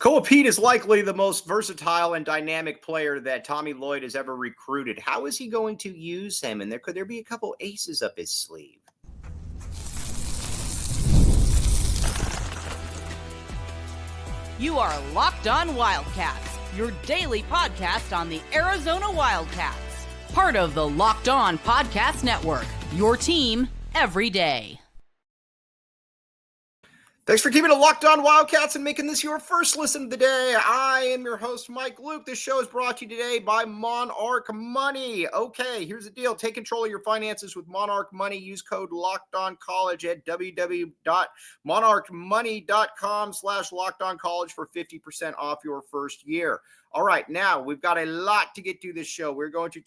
Koa Peat is likely the most versatile and dynamic player that Tommy Lloyd has ever recruited. How is he going to use him? And could there be a couple aces up his sleeve? You are Locked On Wildcats, your daily podcast on the Arizona Wildcats. Part of the Locked On Podcast Network, your team every day. Thanks for keeping it Locked On Wildcats and making this your first listen of the day. I am your host, Mike Luke. This show is brought to you today by Monarch Money. Okay, here's the deal. Take control of your finances with Monarch Money. Use code LOCKEDONCollege at www.monarchmoney.com/LockedOnCollege for 50% off your first year. All right, now we've got a lot to get through this show. We're going to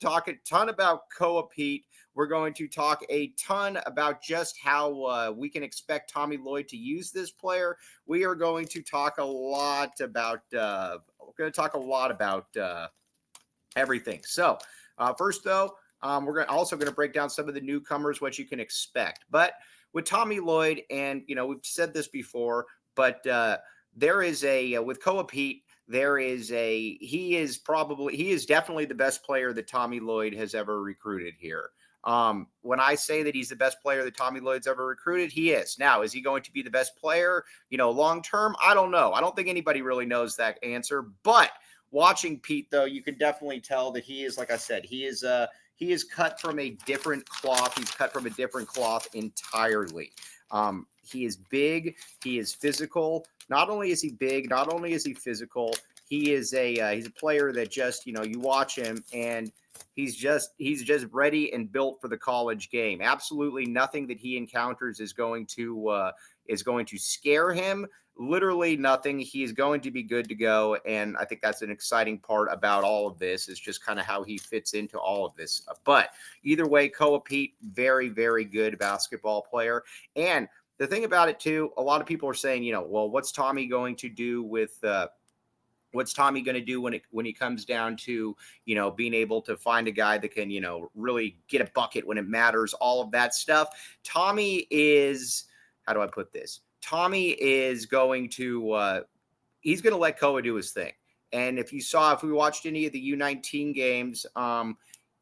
talk a ton about Koa Peat. We're going to talk a ton about just how we can expect Tommy Lloyd to use this player. We are going to talk a lot about everything. So first, though, we're also going to break down some of the newcomers, what you can expect. But with Tommy Lloyd, and we've said this before, but there is with Koa Peat. He is definitely the best player that Tommy Lloyd has ever recruited here. When I say that he's the best player that Tommy Lloyd's ever recruited, he is. Now, is he going to be the best player, long-term? I don't know. I don't think anybody really knows that answer, but watching Pete, though, you can definitely tell that he is, like I said, he is cut from a different cloth. He's cut from a different cloth entirely. He is big. He is physical. Not only is he big, not only is he physical, he's a player that just, you watch him and he's just ready and built for the college game. Absolutely nothing that he encounters is going to scare him. Literally nothing. He's going to be good to go. And I think that's an exciting part about all of this, is just kind of how he fits into all of this stuff. But either way, Koa Peat, very, very good basketball player. And the thing about it too, a lot of people are saying, well, what's Tommy going to do when he comes down to, being able to find a guy that can, really get a bucket when it matters, all of that stuff. Tommy is, how do I put this? Tommy is going to, he's going to let Koa do his thing. And if we watched any of the U19 games,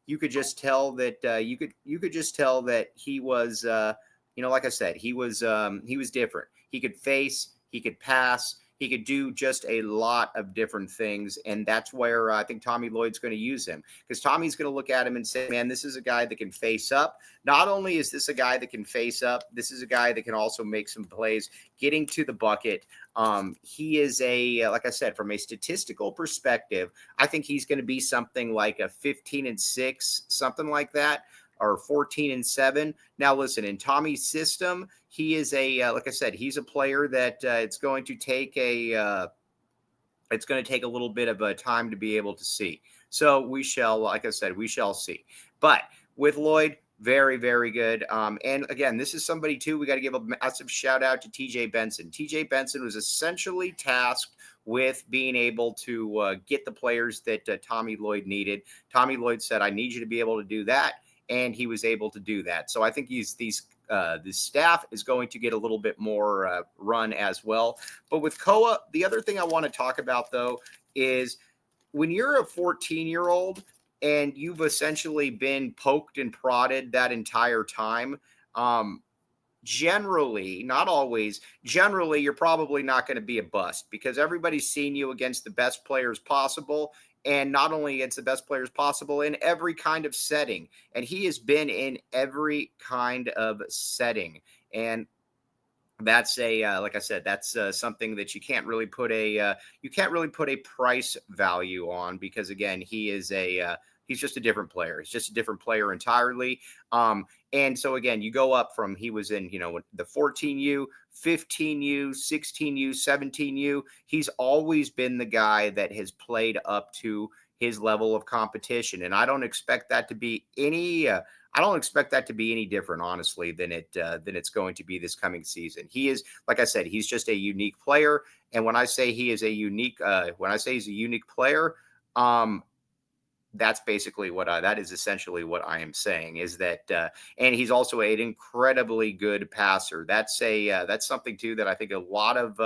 you could just tell that, you could just tell that he was, like I said, he was different. He could face, he could pass, he could do just a lot of different things, and that's where I think Tommy Lloyd's going to use him, because Tommy's going to look at him and say, man, this is a guy that can face up. Not only is this a guy that can face up, this is a guy that can also make some plays, getting to the bucket. He is like I said, from a statistical perspective, I think he's going to be something like a 15-6, something like that, or 14-7. Now, listen, in Tommy's system, he is like I said, he's a player that it's going to take a little bit of a time to be able to see. So we shall, like I said, we shall see. But with Lloyd, very, very good. And again, this is somebody too, we got to give a massive shout out to TJ Benson. TJ Benson was essentially tasked with being able to get the players that Tommy Lloyd needed. Tommy Lloyd said, I need you to be able to do that. And he was able to do that. So I think the staff is going to get a little bit more run as well. But with Koa, the other thing I want to talk about, though, is when you're a 14-year-old and you've essentially been poked and prodded that entire time, generally, not always, generally, you're probably not going to be a bust, because everybody's seen you against the best players possible. And not only against the best players possible, in every kind of setting. And he has been in every kind of setting. And that's like I said, that's something that you can't really put a price value on, because again, he's just a different player. He's just a different player entirely. And so again, you go up from, he was in, the 14U, 15U, 16U, 17U. He's always been the guy that has played up to his level of competition. And I don't expect that to be any different, honestly, than it's going to be this coming season. He is, like I said, he's just a unique player. And when I say he's a unique player, that's basically that is essentially what I am saying, is that, and he's also an incredibly good passer. That's something too that I think a lot of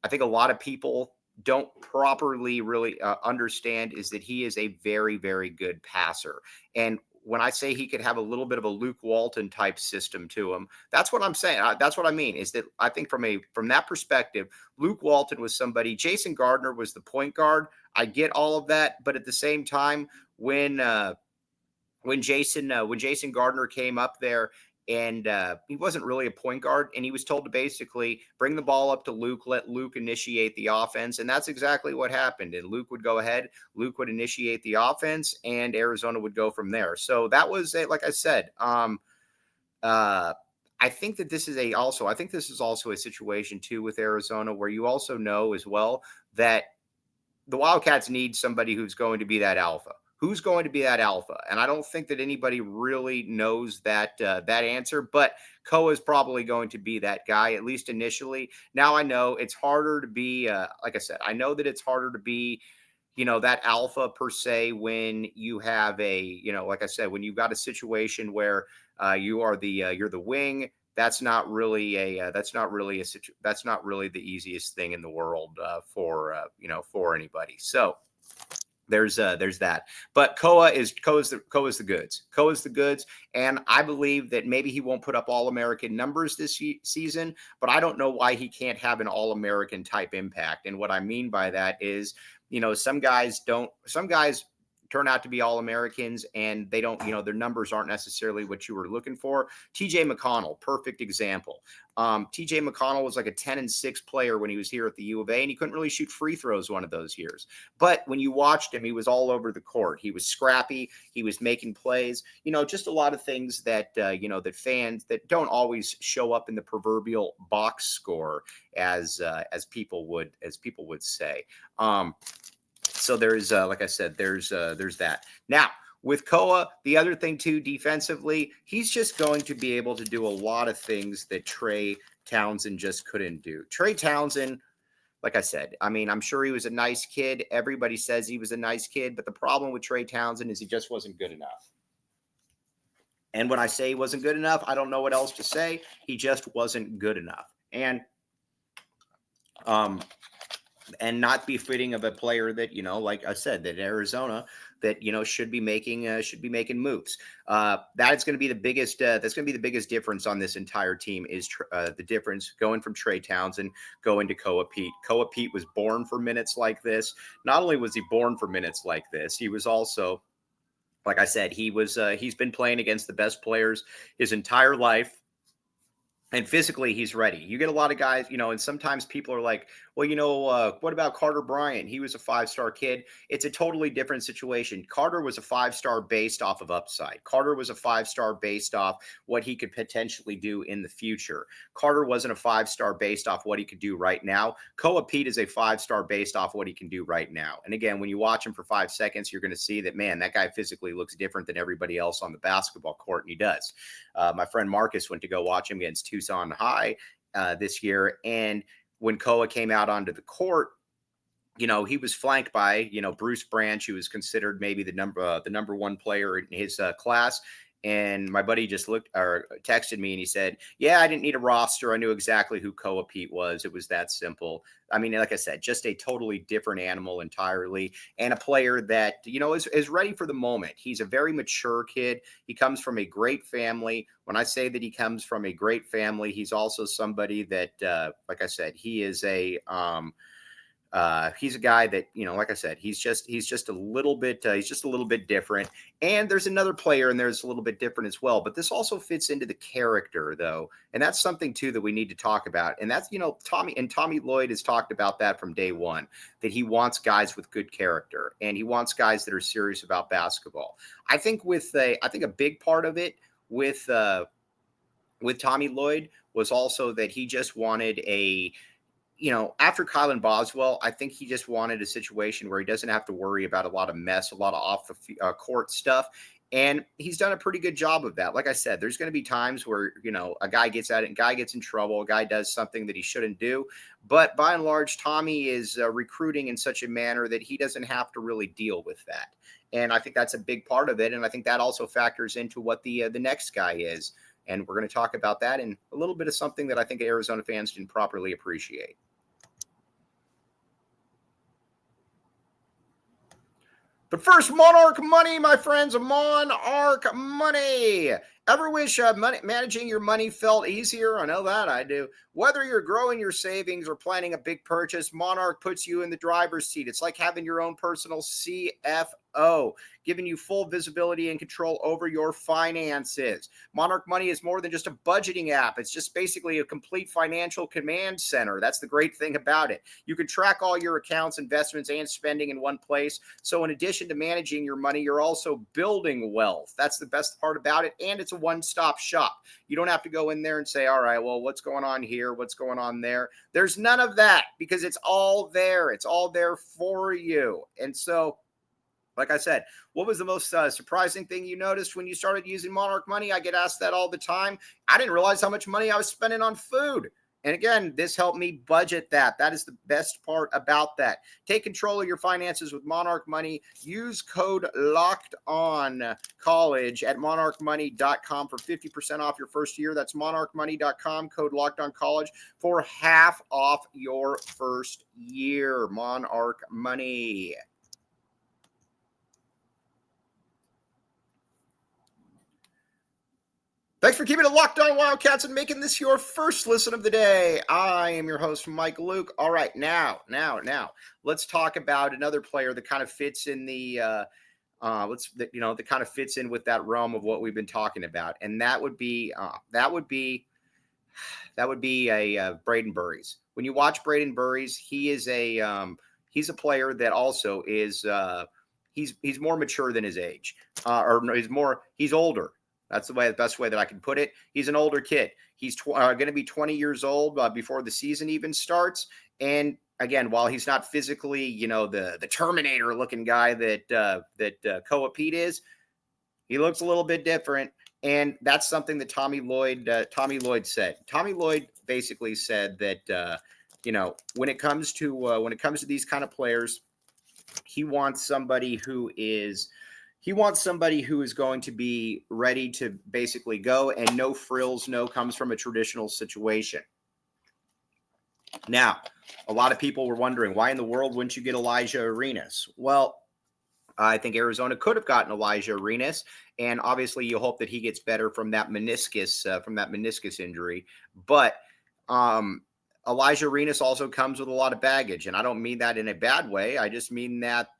I think a lot of people don't properly really understand is that he is a very, very good passer. And when I say he could have a little bit of a Luke Walton type system to him, that's what I'm saying. That's what I mean is that I think from that perspective, Luke Walton was somebody. Jason Gardner was the point guard. I get all of that, but at the same time, when Jason Gardner came up there and he wasn't really a point guard, and he was told to basically bring the ball up to Luke, let Luke initiate the offense, and that's exactly what happened. And Luke would go ahead, Luke would initiate the offense, and Arizona would go from there. So that was like I said. I think that this is also a situation too with Arizona where you also know as well that the Wildcats need somebody who's going to be that alpha. Who's going to be that alpha? And I don't think that anybody really knows that answer, but Koa is probably going to be that guy, at least initially. Now I know it's harder to be, like I said, I know that it's harder to be, that alpha per se when you have like I said, when you've got a situation where you're the wing. That's not really the easiest thing in the world for anybody. So there's that. But Koa is the goods. Koa's the goods, and I believe that maybe he won't put up All-American numbers this season, but I don't know why he can't have an All-American type impact. And what I mean by that is, some guys turn out to be All-Americans and they don't, their numbers aren't necessarily what you were looking for. TJ McConnell, perfect example. TJ McConnell was like a 10-6 player when he was here at the U of A, and he couldn't really shoot free throws one of those years. But when you watched him, he was all over the court. He was scrappy. He was making plays, just a lot of things that, that fans that don't always show up in the proverbial box score as people would say. So there's, like I said, there's that. Now, with Koa, the other thing too, defensively, he's just going to be able to do a lot of things that Trey Townsend just couldn't do. Trey Townsend, like I said, I mean, I'm sure he was a nice kid. Everybody says he was a nice kid, but the problem with Trey Townsend is he just wasn't good enough. And when I say he wasn't good enough, I don't know what else to say. He just wasn't good enough. And not befitting of a player that, like I said, that Arizona that, should be making moves. That's going to be the biggest, difference on this entire team is the difference going from Trey Townsend going to Koa Peat. Koa Peat was born for minutes like this. Not only was he born for minutes like this, he was also, like I said, he's been playing against the best players his entire life. And physically, he's ready. You get a lot of guys, and sometimes people are like, well, what about Carter Bryant? He was a 5-star kid. It's a totally different situation. Carter was a 5-star based off of upside. Carter was a 5-star based off what he could potentially do in the future. Carter wasn't a 5-star based off what he could do right now. Koa Peat is a 5-star based off what he can do right now. And again, when you watch him for 5 seconds, you're going to see that, man, that guy physically looks different than everybody else on the basketball court, and he does. My friend Marcus went to go watch him against Tucson High this year, and when Koa came out onto the court, he was flanked by, Bruce Branch, who was considered maybe the number one player in his class. And my buddy just texted me and he said, yeah, I didn't need a roster. I knew exactly who Koa Peat was. It was that simple. I mean, like I said, just a totally different animal entirely, and a player that, is ready for the moment. He's a very mature kid. He comes from a great family. When I say that he comes from a great family, he's also somebody that, like I said, he is he's a guy that, like I said, he's just a little bit different. And there's another player in there that's a little bit different as well. But this also fits into the character, though. And that's something, too, that we need to talk about. And that's, Tommy Lloyd has talked about that from day one, that he wants guys with good character and he wants guys that are serious about basketball. I think a big part of it with Tommy Lloyd was also that he just wanted after Kylan Boswell, I think he just wanted a situation where he doesn't have to worry about a lot of mess, a lot of off the court stuff. And he's done a pretty good job of that. Like I said, there's going to be times where, a guy gets at it, a guy gets in trouble, a guy does something that he shouldn't do. But by and large, Tommy is recruiting in such a manner that he doesn't have to really deal with that. And I think that's a big part of it. And I think that also factors into what the next guy is. And we're going to talk about that in a little bit of something that I think Arizona fans didn't properly appreciate. But first, Monarch Money, my friends, Monarch Money. Ever wish managing your money felt easier? I know that I do. Whether you're growing your savings or planning a big purchase, Monarch puts you in the driver's seat. It's like having your own personal CFO, giving you full visibility and control over your finances. Monarch Money is more than just a budgeting app. It's just basically a complete financial command center. That's the great thing about it. You can track all your accounts, investments, and spending in one place. So in addition to managing your money, you're also building wealth. That's the best part about it. And it's a one-stop shop. You don't have to go in there and say, all right, well, what's going on here? What's going on there? There's none of that because it's all there. It's all there for you. And so, like I said, what was the most surprising thing you noticed when you started using Monarch Money? I get asked that all the time. I didn't realize how much money I was spending on food. And again, this helped me budget that. That is the best part about that. Take control of your finances with Monarch Money. Use code LOCKEDONCollege at monarchmoney.com for 50% off your first year. That's monarchmoney.com, code LOCKEDONCollege for half off your first year. Monarch Money. Thanks for keeping it locked on Wildcats and making this your first listen of the day. I am your host, Mike Luke. All right, now, let's talk about another player that kind of fits in the, that kind of fits in with that realm of what we've been talking about, and that would be a Braden Burries. When you watch Braden Burries, he's a player that also is he's more mature than his age, he's older. That's the best way that I can put it. He's an older kid. He's going to be 20 years old before the season even starts. And again, while he's not physically, the Terminator looking guy that Koa Peat is, he looks a little bit different. And that's something that Tommy Lloyd said. Tommy Lloyd basically said that, when it comes to these kind of players, he wants somebody who is going to be ready to basically go and no frills, comes from a traditional situation. Now, a lot of people were wondering, why in the world wouldn't you get Elijah Arenas? Well, I think Arizona could have gotten Elijah Arenas, and obviously you hope that he gets better from that meniscus injury. But Elijah Arenas also comes with a lot of baggage, and I don't mean that in a bad way. I just mean that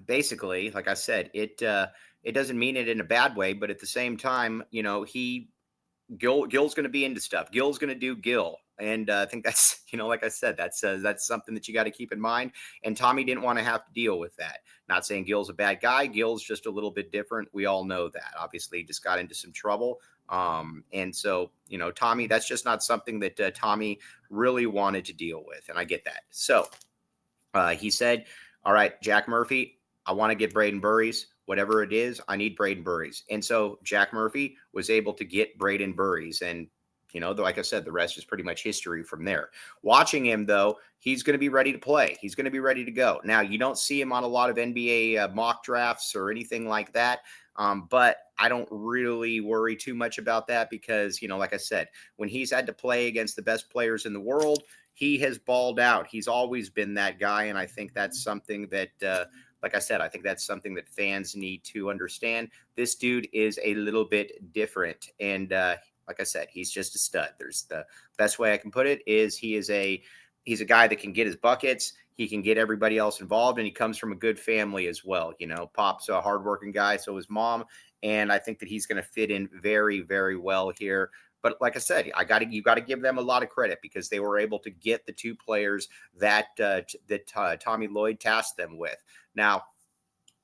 basically, like I said, it doesn't mean it in a bad way, but at the same time, Gil's going to be into stuff. Gil's going to do Gil. And I think that's, like I said, that's something that you got to keep in mind. And Tommy didn't want to have to deal with that. Not saying Gil's a bad guy. Gil's just a little bit different. We all know that. Obviously, he just got into some trouble. And so, Tommy, that's just not something that Tommy really wanted to deal with. And I get that. So he said, all right, Jack Murphy, I want to get Braden Burries. Whatever it is, I need Braden Burries. And so Jack Murphy was able to get Braden Burries. And, like I said, the rest is pretty much history from there. Watching him, though, he's going to be ready to play. He's going to be ready to go. Now, you don't see him on a lot of NBA mock drafts or anything like that. But I don't really worry too much about that because, like I said, when he's had to play against the best players in the world, he has balled out. He's always been that guy. And I think that's something that, like I said, I think that's something that fans need to understand. This dude is a little bit different. And like I said, he's just a stud. There's the best way I can put it is he's a guy that can get his buckets. He can get everybody else involved. And he comes from a good family as well. Pop's a hardworking guy. So his mom. And I think that he's going to fit in very, very well here. But like I said, you got to give them a lot of credit because they were able to get the two players that Tommy Lloyd tasked them with. Now,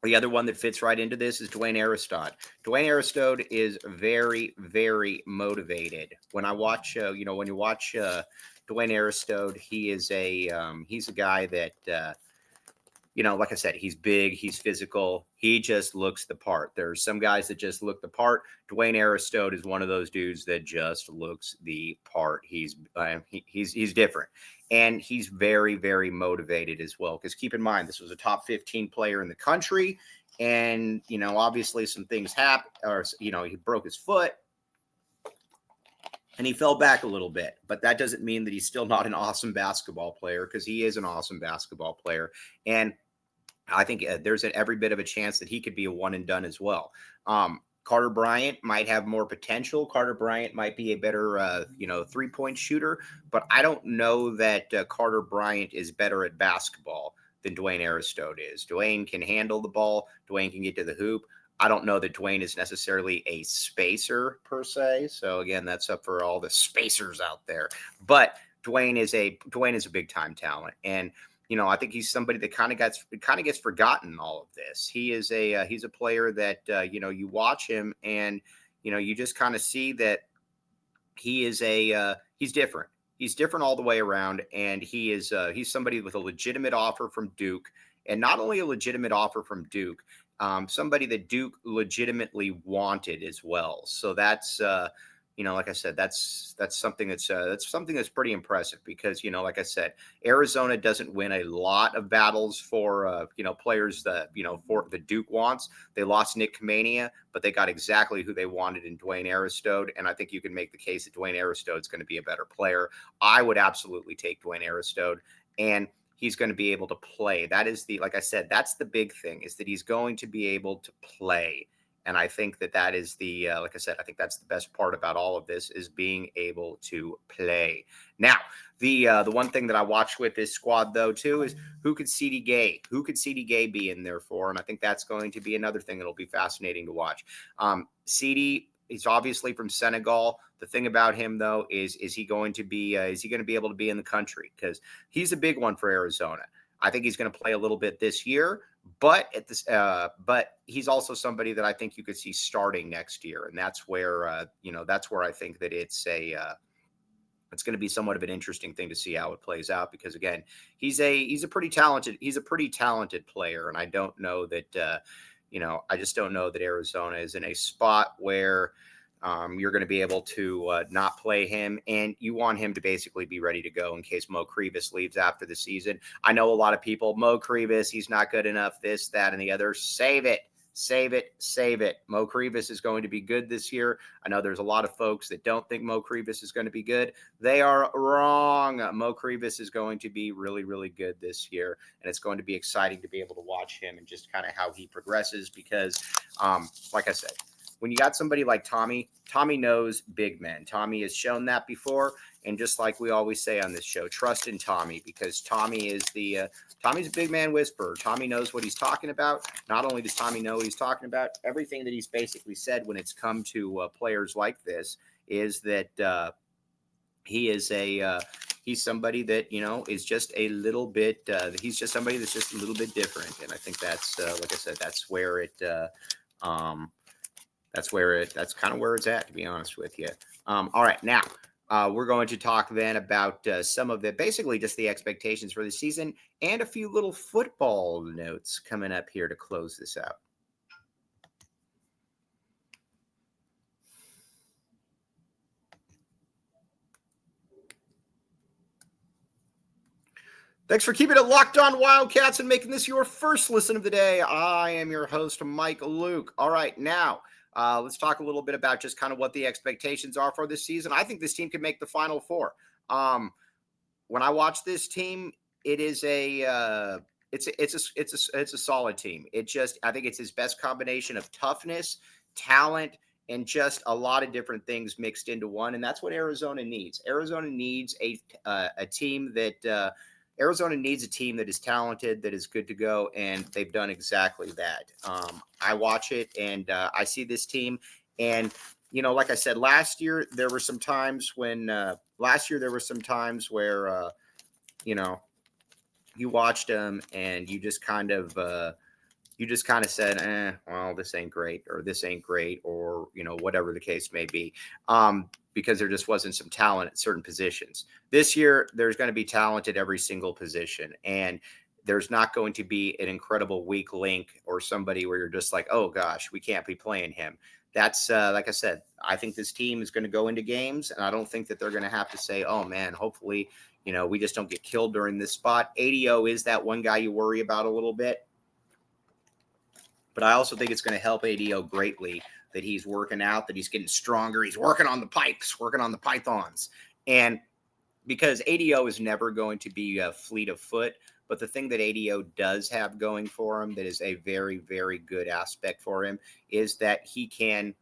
the other one that fits right into this is Dwayne Aristode. Dwayne Aristode is very, very motivated. When I watch, when you watch Dwayne Aristode, he's a guy that. Like I said, he's big, he's physical, he just looks the part. There's some guys that just look the part. Dwayne Aristode is one of those dudes that just looks the part. He's different. And he's very, very motivated as well. Because keep in mind, this was a top 15 player in the country. And, obviously some things happened, or, he broke his foot. and he fell back a little bit, but that doesn't mean that he's still not an awesome basketball player, because he is an awesome basketball player. And I think there's every bit of a chance that he could be a one and done as well. Carter Bryant might have more potential. Carter Bryant might be a better, 3-point shooter, but I don't know that Carter Bryant is better at basketball than Dwayne Aristode is. Dwayne can handle the ball. Dwayne can get to the hoop. I don't know that Dwayne is necessarily a spacer per se. So again, that's up for all the spacers out there. But Dwayne is a big time talent, and I think he's somebody that kind of gets forgotten in all of this. He's a player that you watch him and you just kind of see that he's different. He's different all the way around, and he's somebody with a legitimate offer from Duke, and not only a legitimate offer from Duke, somebody that Duke legitimately wanted as well. So that's like I said, that's something that's pretty impressive, because like I said, Arizona doesn't win a lot of battles for players that for the Duke wants. They lost Nick Kamania, but they got exactly who they wanted in Dwayne Aristode, and I think you can make the case that Dwayne Aristode is going to be a better player. I would absolutely take Dwayne Aristode, and he's going to be able to play. That is like I said, that's the big thing, is that he's going to be able to play. And I think that is like I said, I think that's the best part about all of this, is being able to play. Now, the one thing that I watched with this squad, though, too, is who could C.D. Gay be in there for? And I think that's going to be another thing that'll be fascinating to watch. C.D., he's obviously from Senegal. The thing about him, though, is he going to be able to be in the country? Because he's a big one for Arizona. I think he's going to play a little bit this year, but but he's also somebody that I think you could see starting next year, and that's where I think that it's going to be somewhat of an interesting thing to see how it plays out, because again, he's a pretty talented player, and I don't know that I just don't know that Arizona is in a spot where you're going to be able to not play him, and you want him to basically be ready to go in case Mo Krivas leaves after the season. I know a lot of people, Mo Krivas, he's not good enough, this, that, and the other. Save it. Mo Krivas is going to be good this year. I know there's a lot of folks that don't think Mo Krivas is going to be good. They are wrong. Mo Krivas is going to be really, really good this year, and it's going to be exciting to be able to watch him and just kind of how he progresses, because, like I said, when you got somebody like Tommy knows big men. Tommy has shown that before. And just like we always say on this show, trust in Tommy, because Tommy's a big man whisperer. Tommy knows what he's talking about. Not only does Tommy know what he's talking about, everything that he's basically said when it's come to players like this is that he's somebody that, is just a little bit, he's just somebody that's just a little bit different. And I think that's, like I said, that's kind of where it's at, to be honest with you. All right, now we're going to talk then about some of basically just the expectations for the season, and a few little football notes coming up here to close this out. Thanks for keeping it locked on Wildcats and making this your first listen of the day. I am your host, Mike Luke. All right, now let's talk a little bit about just kind of what the expectations are for this season. I think this team can make the Final Four. When I watch this team, it is it's a solid team. I think it's his best combination of toughness, talent, and just a lot of different things mixed into one. And that's what Arizona needs. Arizona needs a team that Arizona needs a team that is talented, that is good to go, and they've done exactly that. I watch it, and I see this team, and like I said, last year there were some times where you watched them and you just kind of said, well, this ain't great, or whatever the case may be. Because there just wasn't some talent at certain positions. This year, there's going to be talent at every single position, and there's not going to be an incredible weak link or somebody where you're just like, oh gosh, we can't be playing him. That's like I said, I think this team is going to go into games, and I don't think that they're going to have to say, oh man, hopefully, we just don't get killed during this spot. ADO is that one guy you worry about a little bit, but I also think it's going to help ADO greatly that he's working out, that he's getting stronger. He's working on the pipes, working on the pythons. And because ADO is never going to be fleet of foot, but the thing that ADO does have going for him that is a very, very good aspect for him is that he can,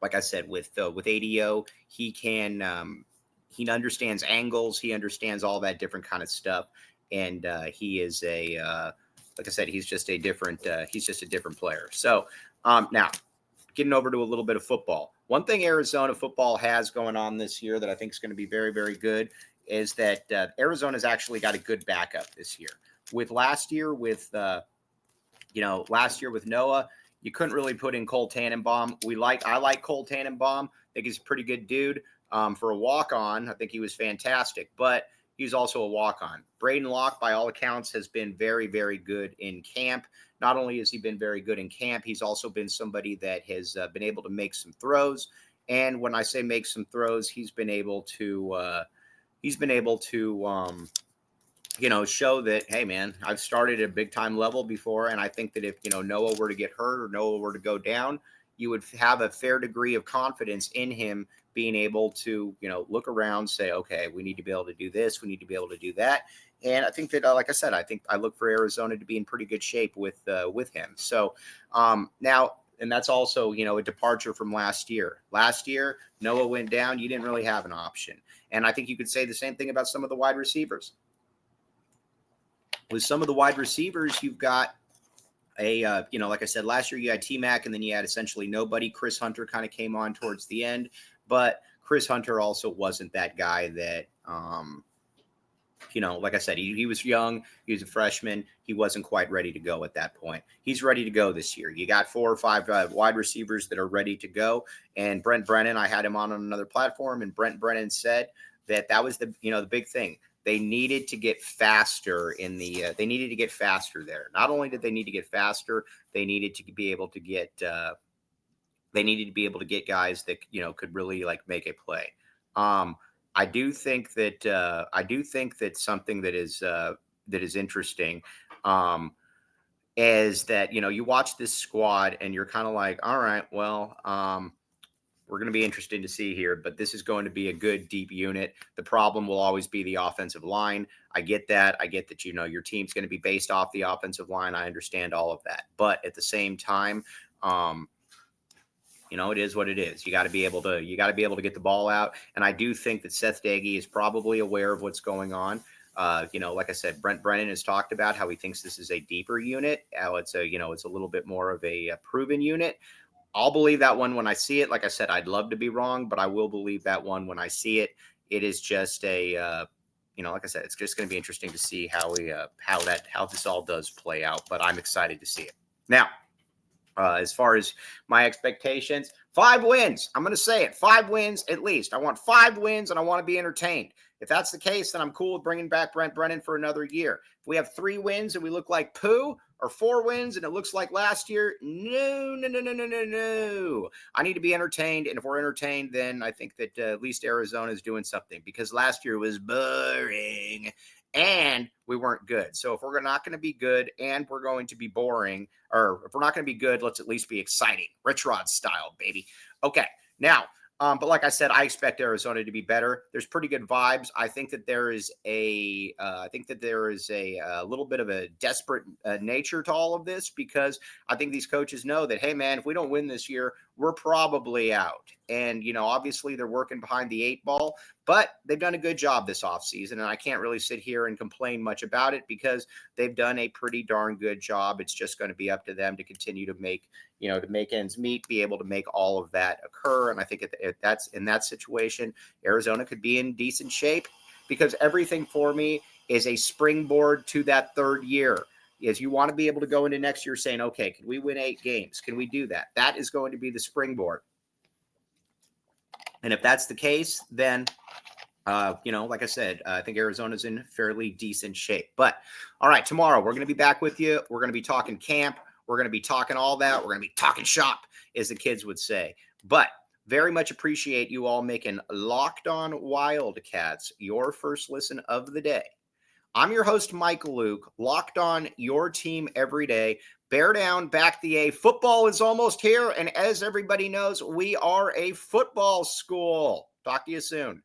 like I said, with ADO, he can he understands angles, he understands all that different kind of stuff, and he is like I said, he's just a different player. So now getting over to a little bit of football. One thing Arizona football has going on this year that I think is going to be very, very good is that Arizona's actually got a good backup this year. With last year with Noah, you couldn't really put in Cole Tannenbaum. I like Cole Tannenbaum. I think he's a pretty good dude. For a walk-on, I think he was fantastic, but he's also a walk-on. Braden Locke, by all accounts, has been very, very good in camp. Not only has he been very good in camp, he's also been somebody that has been able to make some throws. And when I say make some throws, he's been able to show that, hey, man, I've started at a big-time level before, and I think that if, Noah were to get hurt or Noah were to go down, you would have a fair degree of confidence in him being able to, look around, say, okay, we need to be able to do this, we need to be able to do that. And I think that, like I said, I think I look for Arizona to be in pretty good shape with him. So now, and that's also, a departure from last year. Last year, Noah went down. You didn't really have an option. And I think you could say the same thing about some of the wide receivers. With some of the wide receivers, you've got like I said, last year you had T-Mac and then you had essentially nobody. Chris Hunter kind of came on towards the end, but Chris Hunter also wasn't that guy that, like I said, he was young. He was a freshman. He wasn't quite ready to go at that point. He's ready to go this year. You got 4 or 5 wide receivers that are ready to go. And Brent Brennan, I had him on another platform, and Brent Brennan said that was the big thing. They needed to get faster they needed to get faster there. Not only did they need to get faster, they needed to be able to get guys that, could really like make a play. I do think that something that is interesting is that, you watch this squad and you're kind of like, all right, well, we're going to be interested to see here, but this is going to be a good deep unit. The problem will always be the offensive line. I get that. Your team's going to be based off the offensive line. I understand all of that, but at the same time, it is what it is. You got to be able to get the ball out. And I do think that Seth Daggy is probably aware of what's going on. Like I said, Brent Brennan has talked about how he thinks this is a deeper unit. How it's a little bit more of a proven unit. I'll believe that one when I see it. Like I said, I'd love to be wrong, but I will believe that one when I see it. It is just like I said, it's just going to be interesting to see how this all does play out. But I'm excited to see it. Now, as far as my expectations, 5 wins. I'm going to say it, 5 wins at least. I want 5 wins, and I want to be entertained. If that's the case, then I'm cool with bringing back Brent Brennan for another year. If we have 3 wins and we look like poo, or 4 wins and it looks like last year, no. I need to be entertained, and if we're entertained, then I think that at least Arizona is doing something, because last year was boring and we weren't good. So if we're not going to be good and we're going to be boring, or if we're not going to be good, let's at least be exciting. Rich Rod style, baby. Okay, now, but like I said, I expect Arizona to be better. There's pretty good vibes. I think that there is a little bit of a desperate nature to all of this, because I think these coaches know that, hey, man, if we don't win this year, we're probably out. And, obviously they're working behind the 8 ball, but they've done a good job this offseason. And I can't really sit here and complain much about it, because they've done a pretty darn good job. It's just going to be up to them to continue to make ends meet, be able to make all of that occur. And I think if that's in that situation, Arizona could be in decent shape, because everything for me is a springboard to that 3rd year. Is you want to be able to go into next year saying, okay, can we win 8 games? Can we do that? That is going to be the springboard. And if that's the case, then, like I said, I think Arizona's in fairly decent shape. But all right, tomorrow we're going to be back with you. We're going to be talking camp. We're going to be talking all that. We're going to be talking shop, as the kids would say. But very much appreciate you all making Locked On Wildcats your first listen of the day. I'm your host, Michael Luke, Locked On, your team every day. Bear down, back the A. Football is almost here. And as everybody knows, we are a football school. Talk to you soon.